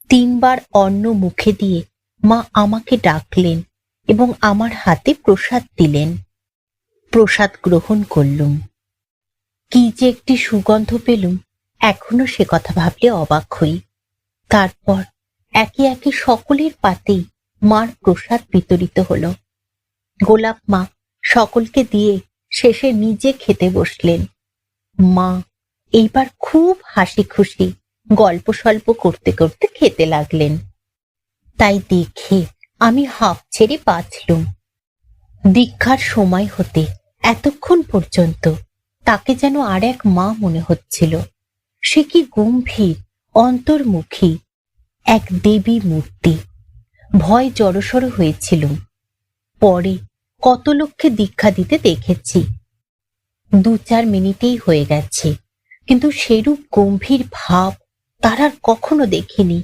3 বার অন্ন মুখে দিয়ে মা আমাকে ডাকলেন এবং আমার হাতে প্রসাদ দিলেন। প্রসাদ গ্রহণ করলুম। কি যে একটি সুগন্ধ পেলুম, এখনো সে কথা ভাবলে অবাক হই। তারপর একে একে সকলের পাতেই মার প্রসাদ বিতরিত হল। গোলাপ মা সকলকে দিয়ে শেষে নিজে খেতে বসলেন। মা এইবার খুব হাসি খুশি গল্প সল্প করতে করতে খেতে লাগলেন। তাই দেখে আমি হাঁপ ছেড়ে বাঁচলুম। দীক্ষার সময় হতে এতক্ষণ পর্যন্ত তাকে যেন আর এক মা মনে হচ্ছিল। সে কি গম্ভীর, অন্তর্মুখী এক দেবী মূর্তি। ভয় জড়সড় হয়েছিলুম। পরে কত লোককে দীক্ষা দিতে দেখেছি, 2-4 মিনিটেই হয়ে গেছে, কিন্তু সেরূপ গম্ভীর ভাব তার আর কখনো দেখিনি।